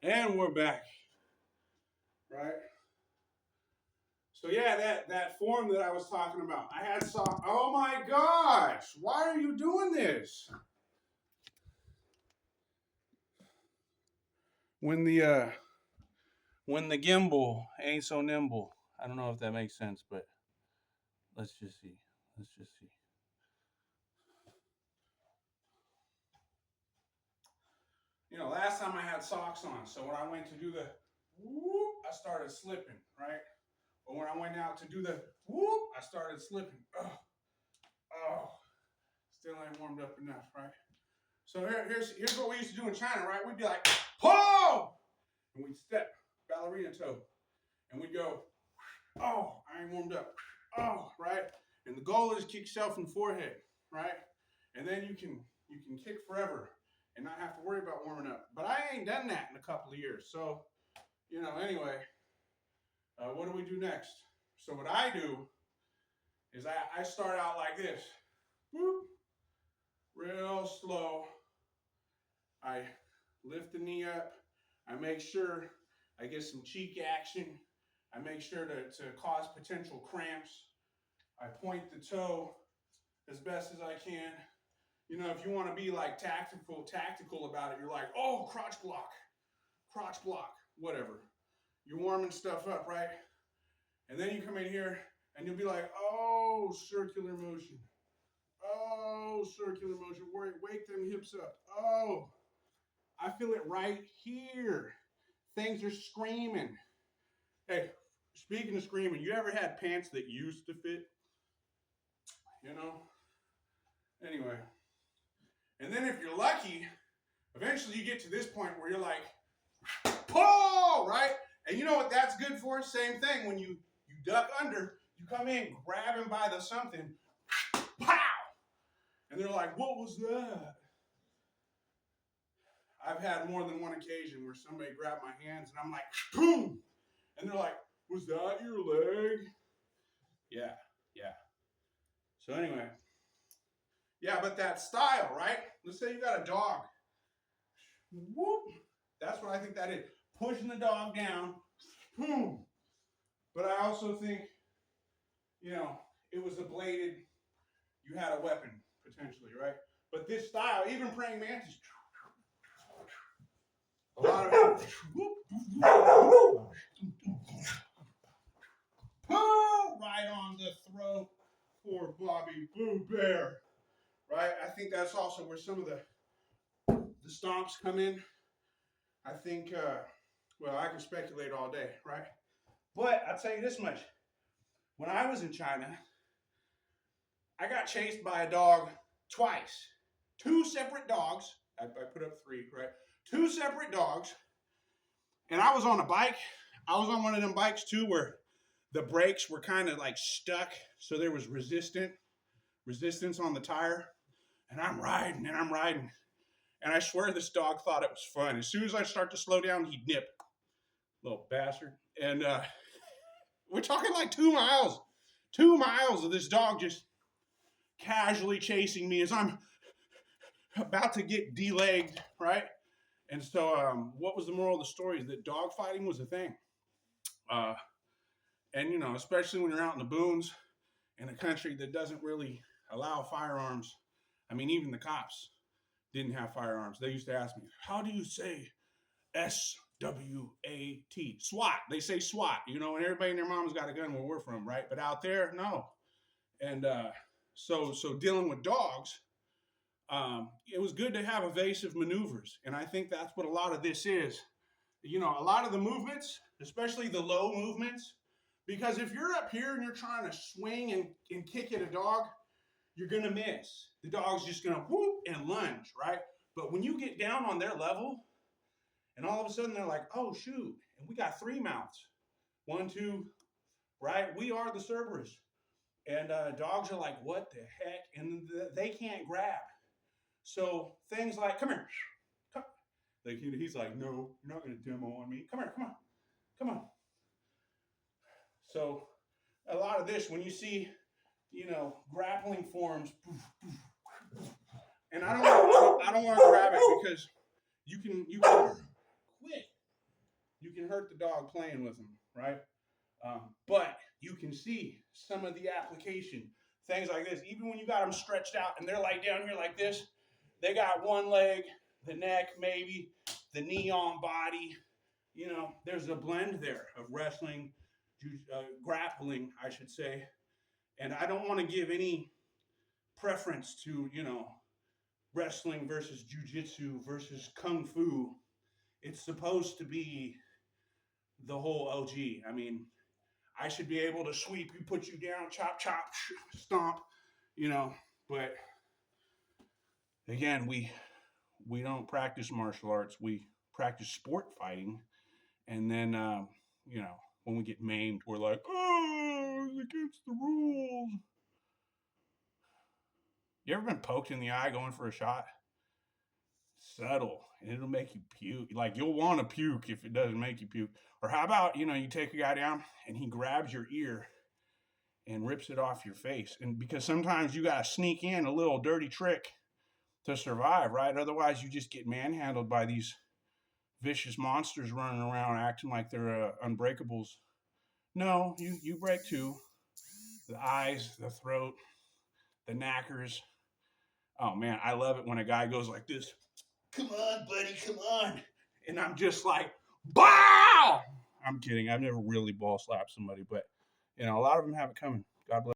And we're back, right? So yeah, that form that I was talking about, I had saw. Oh my gosh, why are you doing this? When the gimbal ain't so nimble. I don't know if that makes sense, but let's just see. Let's just see. Last time I had socks on, so when I went to do the whoop, I started slipping, right? Or when I went out to do the whoop, I started slipping. Oh, still ain't warmed up enough, right? So here's what we used to do in China, right? We'd be like, pull! And we'd step, ballerina toe. And we'd go, oh, I ain't warmed up. Oh, right? And the goal is kick yourself in the forehead, right? And then you can kick forever and not have to worry about warming up. But I ain't done that in a couple of years. So, anyway, what do we do next? So what I do is I start out like this. Whoop, real slow. I lift the knee up. I make sure I get some cheek action. I make sure to cause potential cramps. I point the toe as best as I can. If you want to be like tactical about it, you're like, oh, crotch block, whatever. You're warming stuff up, right? And then you come in here and you'll be like, oh, circular motion. Oh, circular motion. Wake them hips up. Oh, I feel it right here. Things are screaming. Hey, speaking of screaming, you ever had pants that used to fit? Anyway. And then if you're lucky, eventually you get to this point where you're like, pull, right? And you know what that's good for? Same thing. When you duck under, you come in, grab him by the something, pow! And they're like, what was that? I've had more than one occasion where somebody grabbed my hands and I'm like, boom! And they're like, was that your leg? Yeah. So anyway, yeah, but that style, right? Let's say you got a dog. Whoop! That's what I think that is. Pushing the dog down, boom. But I also think, it was a bladed, you had a weapon, potentially, right? But this style, even praying mantis, a lot of pull right on the throat for Bobby Boo Bear, right? I think that's also where some of the stomps come in. I think, I can speculate all day, right? But I'll tell you this much. When I was in China, I got chased by a dog twice. Two separate dogs. I put up three, right? Two separate dogs. And I was on a bike. I was on one of them bikes too where the brakes were kind of like stuck. So there was resistance on the tire. And I'm riding. And I swear this dog thought it was fun. As soon as I start to slow down, he'd nip. Little bastard. And we're talking like 2 miles. 2 miles of this dog just casually chasing me as I'm about to get delegged, right? And so what was the moral of the story is that dog fighting was a thing. And, especially when you're out in the boons in a country that doesn't really allow firearms. I mean, even the cops didn't have firearms. They used to ask me, how do you say SWAT? SWAT. They say SWAT, and everybody and their mom's got a gun where we're from, right? But out there, no. And so dealing with dogs, it was good to have evasive maneuvers. And I think that's what a lot of this is. A lot of the movements, especially the low movements, because if you're up here and you're trying to swing and kick at a dog, you're going to miss. The dog's just going to whoop and lunge, right? But when you get down on their level, and all of a sudden they're like, oh, shoot, and we got 3 mouths. 1, 2, right? We are the Cerberus. And dogs are like, what the heck? And they can't grab. So things like, come here. Come. Like, he's like, no, you're not going to demo on me. Come here, come on. So a lot of this, when you see, grappling forms, and I don't want to grab it because you can quit. can hurt the dog playing with them, right? But you can see some of the application, things like this. Even when you got them stretched out and they're like down here like this, they got one leg, the neck, maybe the knee on body. You know, there's a blend there of wrestling, grappling, I should say. And I don't want to give any preference to, you know, wrestling versus jujitsu versus kung fu. It's supposed to be the whole OG. I mean, I should be able to sweep you, put you down, chop, chop, stomp, you know. But again, we don't practice martial arts. We practice sport fighting, and then you know, when we get maimed, we're like, oh, it's against the rules. You ever been poked in the eye going for a shot? Subtle, and it'll make you puke. Like you'll want to puke if it doesn't make you puke. Or how about, you know, you take a guy down and he grabs your ear and rips it off your face. And because sometimes you got to sneak in a little dirty trick to survive, right? Otherwise, you just get manhandled by these vicious monsters running around acting like they're unbreakables. No, you break too. The eyes, the throat, the knackers. Oh man, I love it when a guy goes like this. Come on, buddy, come on. And I'm just like, bow! I'm kidding. I've never really ball slapped somebody, but you know, a lot of them have it coming. God bless.